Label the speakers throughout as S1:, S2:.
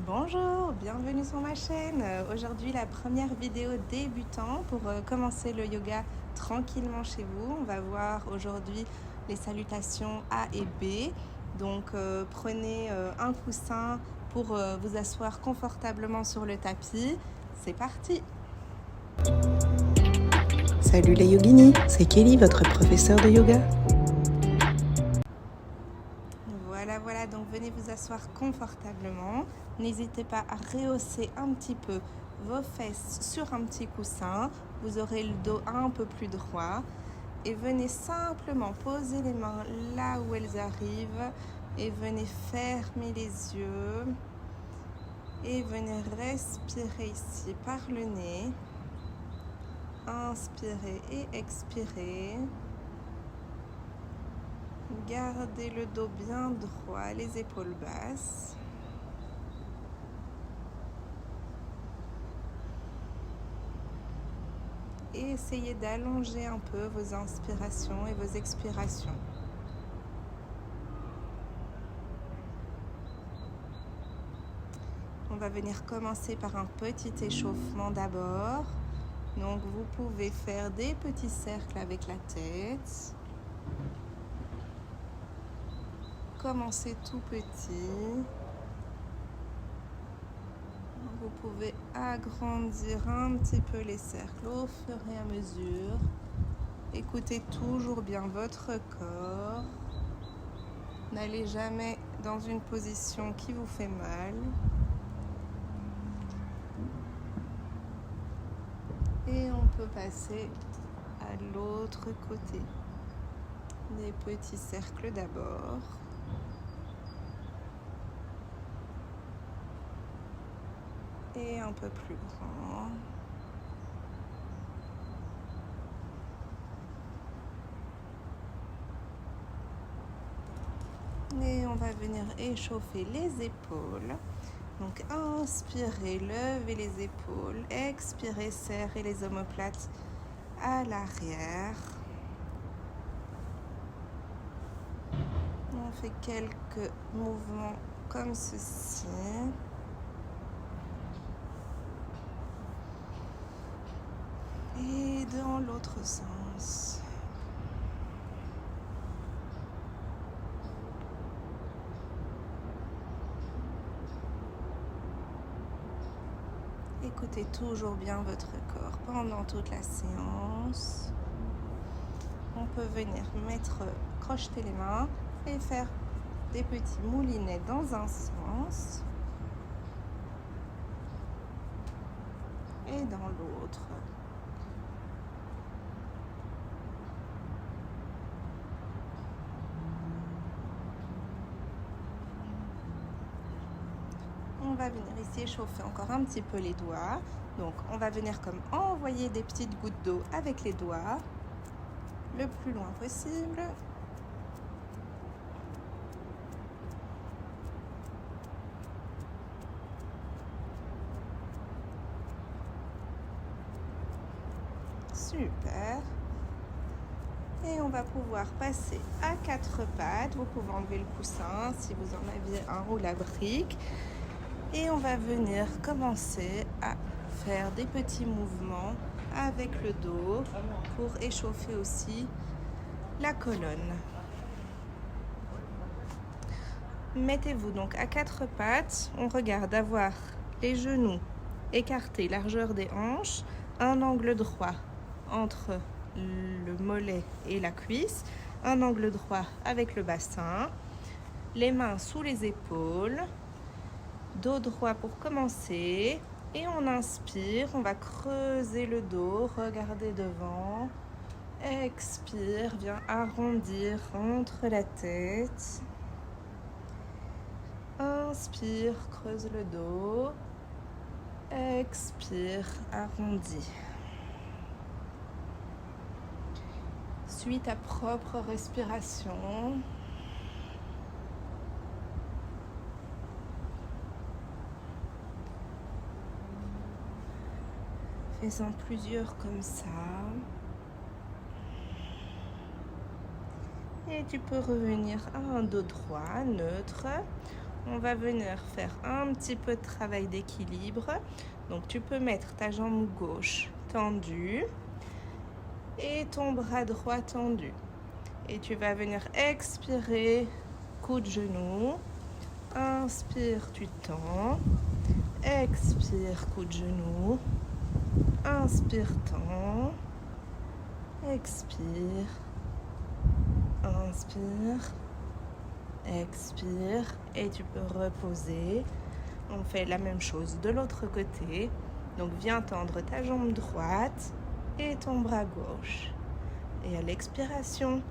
S1: Bonjour, bienvenue sur ma chaîne. Aujourd'hui, la première vidéo débutant pour commencer le yoga tranquillement chez vous. On va voir aujourd'hui les salutations A et B. Donc, prenez un coussin pour vous asseoir confortablement sur le tapis. C'est parti!
S2: Salut les yoginis, c'est Kelly, votre professeur de yoga.
S1: Voilà, donc venez vous asseoir confortablement. N'hésitez pas à rehausser un petit peu vos fesses sur un petit coussin. Vous aurez le dos un peu plus droit. Et venez simplement poser les mains là où elles arrivent. Et venez fermer les yeux. Et venez respirer ici par le nez. Inspirez et expirez. Gardez le dos bien droit, les épaules basses. Et essayez d'allonger un peu vos inspirations et vos expirations. On va venir commencer par un petit échauffement d'abord. Donc vous pouvez faire des petits cercles avec la tête. Commencez tout petit. Vous pouvez agrandir un petit peu les cercles au fur et à mesure. Écoutez toujours bien votre corps. N'allez jamais dans une position qui vous fait mal. Et on peut passer à l'autre côté. Des petits cercles d'abord. Et un peu plus grand. Et on va venir échauffer les épaules. Donc inspirez, levez les épaules. Expirez, serrez les omoplates à l'arrière. On fait quelques mouvements comme ceci. Et dans l'autre sens. Écoutez toujours bien votre corps pendant toute la séance. On peut venir crocheter les mains et faire des petits moulinets dans un sens et dans l'autre. On va venir ici échauffer encore un petit peu les doigts. Donc on va venir comme envoyer des petites gouttes d'eau avec les doigts le plus loin possible. Super. Et on va pouvoir passer à quatre pattes. Vous pouvez enlever le coussin si vous en aviez un ou la brique. Et on va venir commencer à faire des petits mouvements avec le dos pour échauffer aussi la colonne. Mettez-vous donc à quatre pattes. On regarde avoir les genoux écartés, largeur des hanches, un angle droit entre le mollet et la cuisse, un angle droit avec le bassin, les mains sous les épaules. Dos droit pour commencer. Et on inspire, on va creuser le dos, regardez devant. Expire, viens arrondir entre la tête. Inspire, creuse le dos. Expire, arrondis. Suis ta propre respiration. Fais-en plusieurs comme ça. Et tu peux revenir à un dos droit, neutre. on va venir faire un petit peu de travail d'équilibre. Donc tu peux mettre ta jambe gauche tendue et ton bras droit tendu. Et tu vas venir expirer, coup de genou. Inspire, tu tends. Expire, coup de genou. Inspire, tends. Expire. Inspire. Expire. Et tu peux reposer. On fait la même chose de l'autre côté. Donc viens tendre ta jambe droite et ton bras gauche. Et à l'expiration,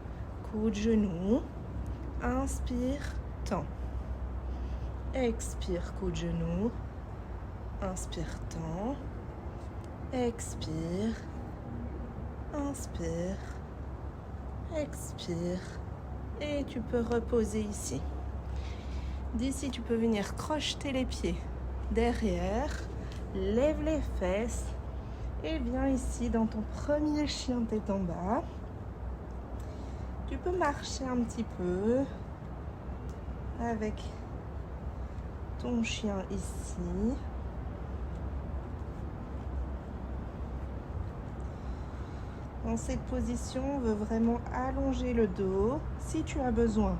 S1: coup de genou. Inspire, tends. Expire, coup de genou. Inspire, tends. Expire. Inspire. Expire. Et tu peux reposer ici. D'ici, tu peux venir crocheter les pieds derrière. Lève les fesses. Et viens ici dans ton premier chien tête en bas. Tu peux marcher un petit peu avec ton chien ici. Dans cette position, on veut vraiment allonger le dos. Si tu as besoin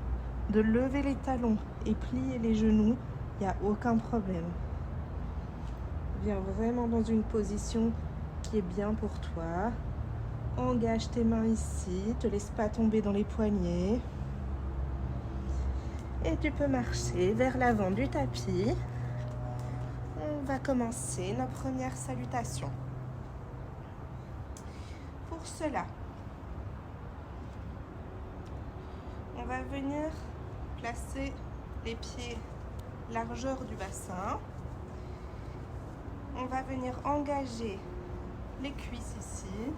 S1: de lever les talons et plier les genoux, il n'y a aucun problème. Viens vraiment dans une position qui est bien pour toi. Engage tes mains ici, ne te laisse pas tomber dans les poignets. Et tu peux marcher vers l'avant du tapis. On va commencer notre première salutation. Pour cela, on va venir placer les pieds largeur du bassin. On va venir engager les cuisses ici,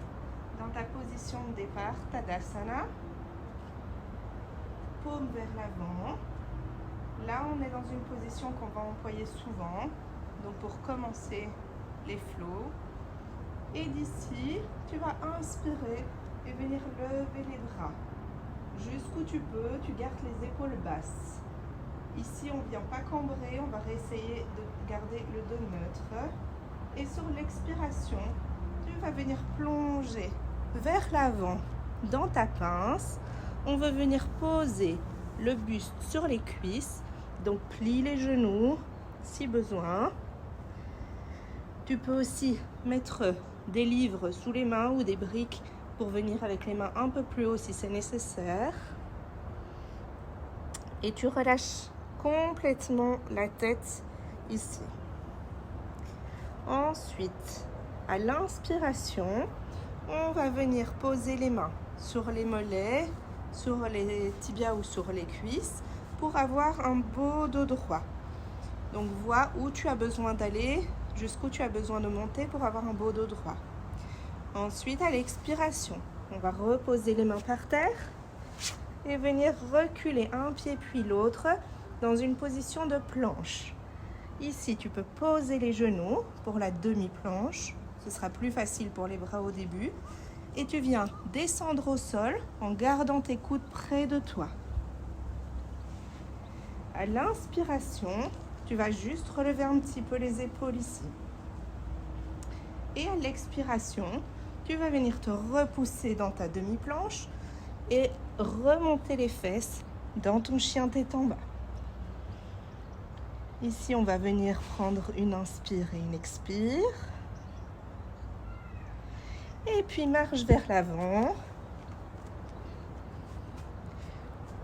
S1: dans ta position de départ, Tadasana. Paume vers l'avant. Là, on est dans une position qu'on va employer souvent. Donc, pour commencer les flots. Et d'ici, tu vas inspirer et venir lever les bras. Jusqu'où tu peux, tu gardes les épaules basses. Ici, on ne vient pas cambrer, on va essayer de garder le dos neutre. Et sur l'expiration, tu vas venir plonger vers l'avant dans ta pince. On va venir poser le buste sur les cuisses. Donc, plie les genoux si besoin. Tu peux aussi mettre des livres sous les mains ou des briques pour venir avec les mains un peu plus haut si c'est nécessaire. Et tu relâches complètement la tête ici. Ensuite, à l'inspiration, on va venir poser les mains sur les mollets, sur les tibias ou sur les cuisses pour avoir un beau dos droit. Donc, vois où tu as besoin d'aller, jusqu'où tu as besoin de monter pour avoir un beau dos droit. Ensuite, à l'expiration, on va reposer les mains par terre et venir reculer un pied puis l'autre dans une position de planche. Ici, tu peux poser les genoux pour la demi-planche. Ce sera plus facile pour les bras au début. Et tu viens descendre au sol en gardant tes coudes près de toi. À l'inspiration, tu vas juste relever un petit peu les épaules ici. Et à l'expiration, tu vas venir te repousser dans ta demi-planche et remonter les fesses dans ton chien tête en bas. Ici, on va venir prendre une inspire et une expire. Et puis, marche vers l'avant.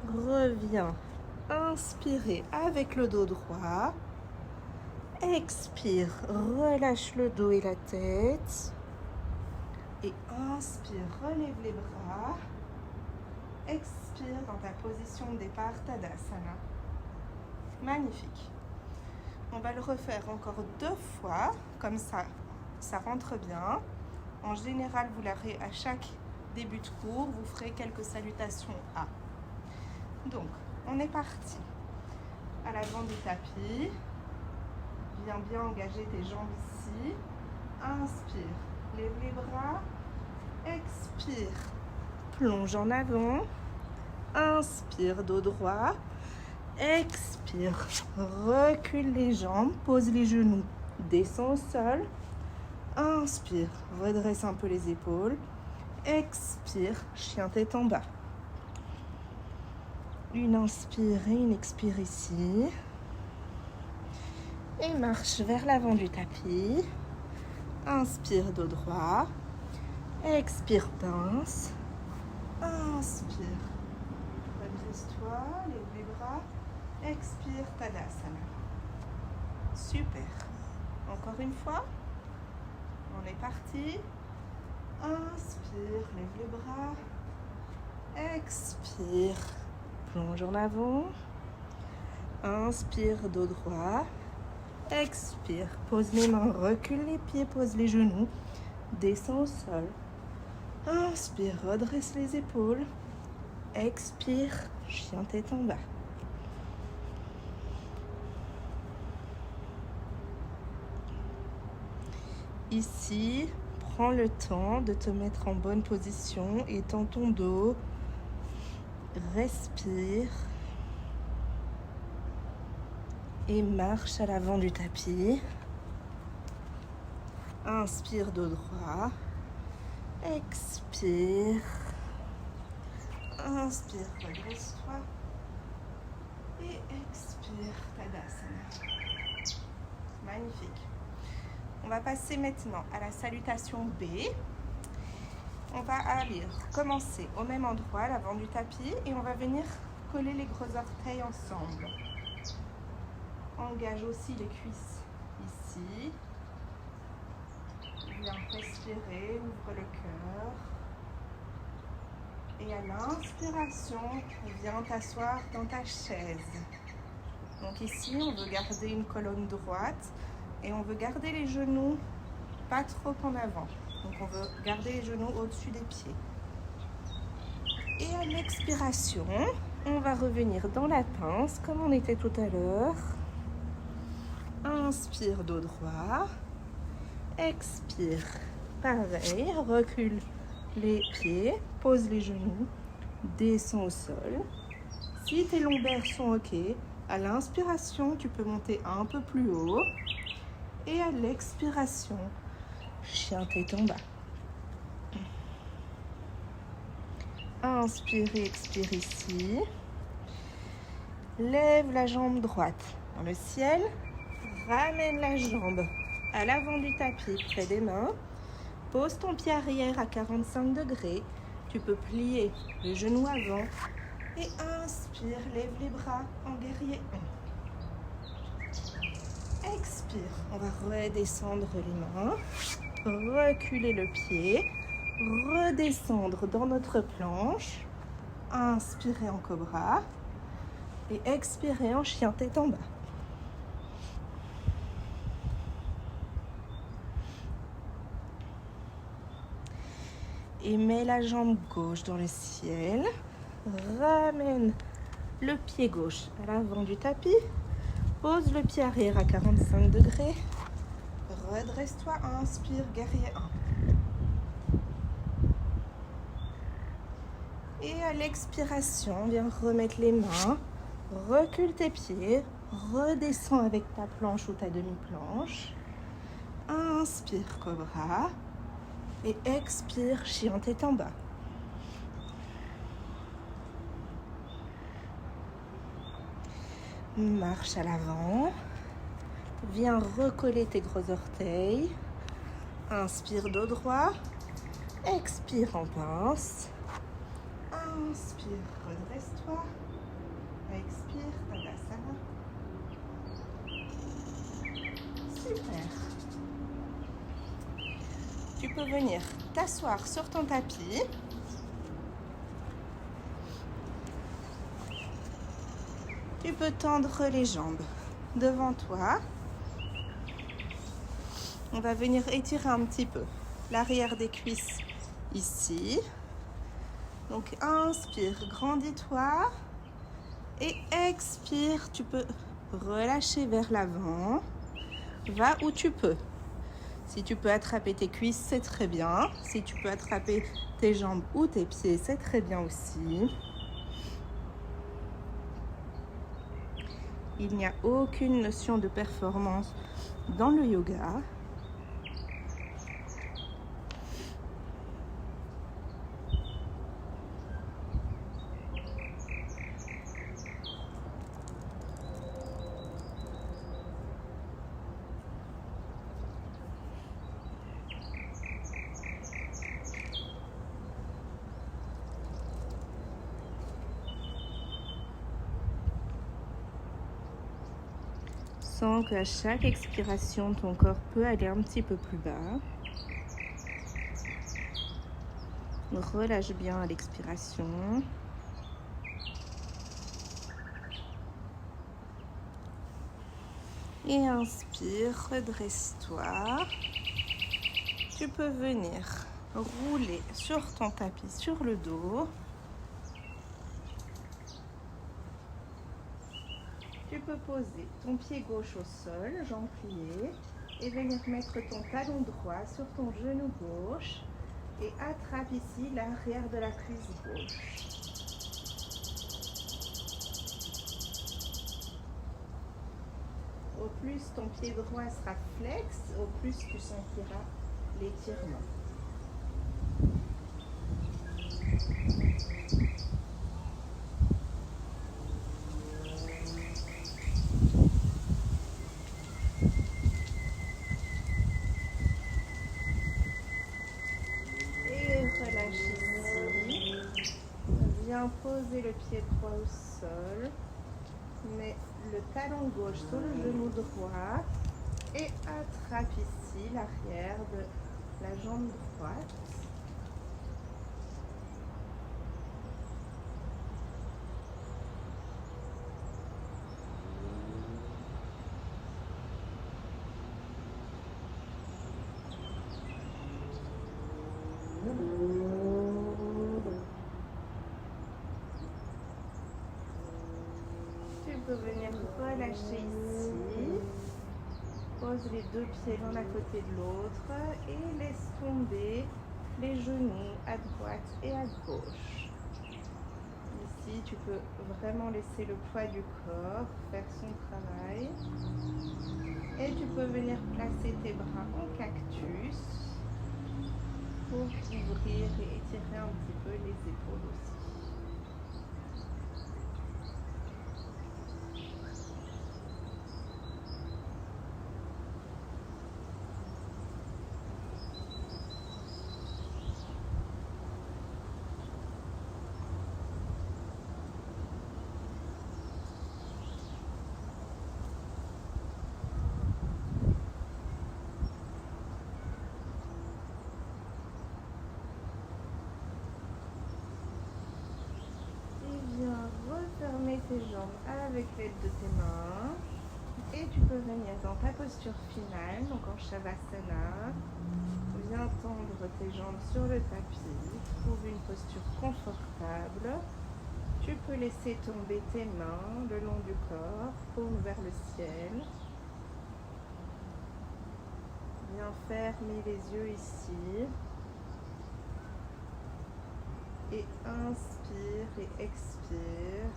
S1: Reviens. Inspirez avec le dos droit. Expire, relâche le dos et la tête. Et inspire, relève les bras. Expire dans ta position de départ, Tadasana. Magnifique. On va le refaire encore 2 fois, comme ça rentre bien. En général, vous l'aurez à chaque début de cours, vous ferez quelques salutations A. Donc, on est parti. À l'avant du tapis, viens bien engager tes jambes ici. Inspire, lève les bras. Expire, plonge en avant. Inspire, dos droit. Expire. Inspire, recule les jambes, pose les genoux, descends au sol. Inspire, redresse un peu les épaules. Expire, chien tête en bas. Une inspire et une expire ici. Et marche vers l'avant du tapis. Inspire, dos droit. Expire, pince. Inspire. Redresse-toi, lève les bras. Expire, Tadasana. Super. Encore une fois. On est parti. Inspire, lève les bras. Expire, plonge en avant. Inspire, dos droit. Expire, pose les mains, recule les pieds, pose les genoux. Descends au sol. Inspire, redresse les épaules. Expire, chien tête en bas. Ici, prends le temps de te mettre en bonne position, étends ton dos, respire et marche à l'avant du tapis. Inspire, dos droit, expire, inspire, redresse-toi et expire, Tadasana. Magnifique. On va passer maintenant à la salutation B. On va aller commencer au même endroit, à l'avant du tapis, et on va venir coller les gros orteils ensemble. Engage aussi les cuisses ici. Viens respirer, ouvre le cœur. Et à l'inspiration, viens t'asseoir dans ta chaise. Donc ici, on veut garder une colonne droite. Et on veut garder les genoux pas trop en avant. Donc on veut garder les genoux au-dessus des pieds. Et à l'expiration, on va revenir dans la pince comme on était tout à l'heure. Inspire, dos droit. Expire, pareil, recule les pieds, pose les genoux, descends au sol. Si tes lombaires sont OK, à l'inspiration, tu peux monter un peu plus haut. Et à l'expiration, chien tête en bas. Inspire et expire ici. Lève la jambe droite dans le ciel. Ramène la jambe à l'avant du tapis, près des mains. Pose ton pied arrière à 45 degrés. Tu peux plier le genou avant. Et inspire, lève les bras en guerrier 1. Expire, on va redescendre les mains, reculer le pied, redescendre dans notre planche, inspirer en cobra et expirer en chien tête en bas. Et mets la jambe gauche dans le ciel, ramène le pied gauche à l'avant du tapis. Pose le pied arrière à 45 degrés. Redresse-toi, inspire, guerrier 1. Et à l'expiration, viens remettre les mains. Recule tes pieds. Redescends avec ta planche ou ta demi-planche. Inspire, cobra. Et expire, chien tête en bas. Marche à l'avant. Viens recoller tes gros orteils. Inspire, dos droit. Expire en pince. Inspire, redresse-toi. Expire, Tadasana. Super. Tu peux venir t'asseoir sur ton tapis. Tu peux tendre les jambes devant toi. On va venir étirer un petit peu l'arrière des cuisses ici. Donc inspire, grandis-toi. Et expire, tu peux relâcher vers l'avant. Va où tu peux. Si tu peux attraper tes cuisses, c'est très bien. Si tu peux attraper tes jambes ou tes pieds, c'est très bien aussi. Il n'y a aucune notion de performance dans le yoga. Sens qu'à chaque expiration, ton corps peut aller un petit peu plus bas. Relâche bien à l'expiration. Et inspire, redresse-toi. Tu peux venir rouler sur ton tapis sur le dos. Tu peux poser ton pied gauche au sol, jambe pliée, et venir mettre ton talon droit sur ton genou gauche et attrape ici l'arrière de la cuisse gauche. Au plus ton pied droit sera flex, au plus tu sentiras l'étirement. Poser le pied droit au sol, mets le talon gauche sur le genou droit et attrape ici l'arrière de la jambe droite. Tu peux venir relâcher ici. Pose les deux pieds l'un à côté de l'autre et laisse tomber les genoux à droite et à gauche. Ici, tu peux vraiment laisser le poids du corps faire son travail. Et tu peux venir placer tes bras en cactus pour ouvrir et étirer un petit peu les épaules aussi. Refermer tes jambes avec l'aide de tes mains et tu peux venir dans ta posture finale, donc en Shavasana. Viens tendre tes jambes sur le tapis, trouve une posture confortable. Tu peux laisser tomber tes mains le long du corps, paume vers le ciel. Viens fermer les yeux ici. Et inspire et expire.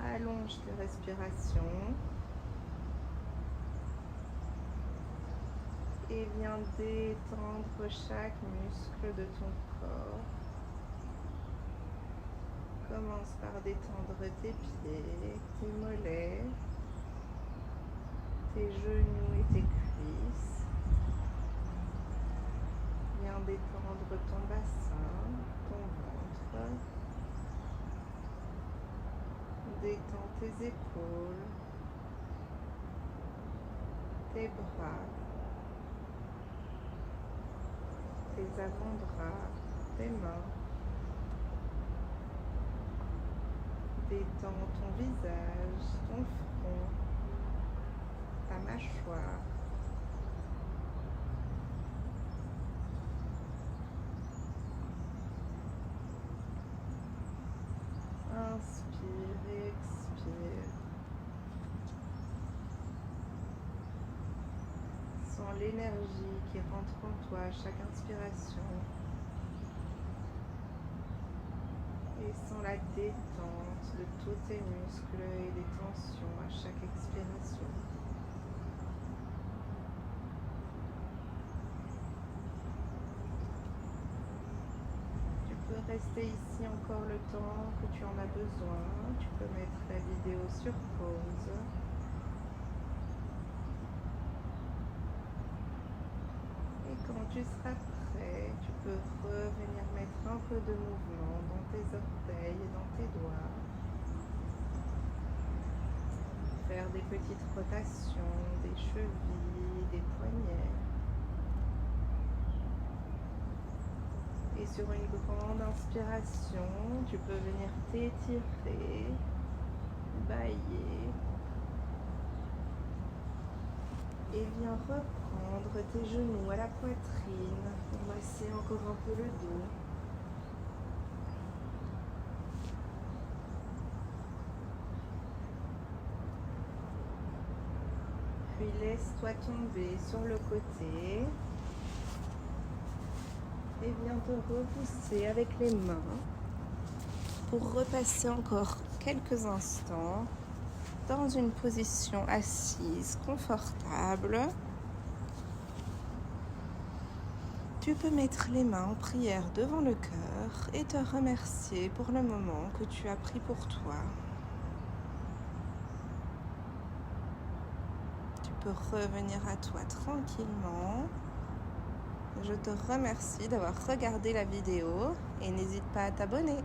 S1: Allonge tes respirations. Et viens détendre chaque muscle de ton corps. Commence par détendre tes pieds, tes mollets, tes genoux et tes cuisses. Viens détendre ton bassin, ton ventre. Détends tes épaules, tes bras, tes avant-bras, tes mains. Détends ton visage, ton front, ta mâchoire. Inspire et expire. Sens l'énergie qui rentre en toi à chaque inspiration. Et sens la détente de tous tes muscles et des tensions à chaque expiration. Tu peux rester ici encore le temps que tu en as besoin. Tu peux mettre la vidéo sur pause. Et quand tu seras prêt, tu peux revenir mettre un peu de mouvement dans tes orteils et dans tes doigts. Faire des petites rotations, des chevilles, des poignets. Et sur une grande inspiration, tu peux venir t'étirer, bailler. Et viens reprendre tes genoux à la poitrine, masser encore un peu le dos. Puis laisse-toi tomber sur le côté. Et viens te repousser avec les mains pour repasser encore quelques instants dans une position assise confortable. Tu peux mettre les mains en prière devant le cœur et te remercier pour le moment que tu as pris pour toi. Tu peux revenir à toi tranquillement. Je te remercie d'avoir regardé la vidéo et n'hésite pas à t'abonner.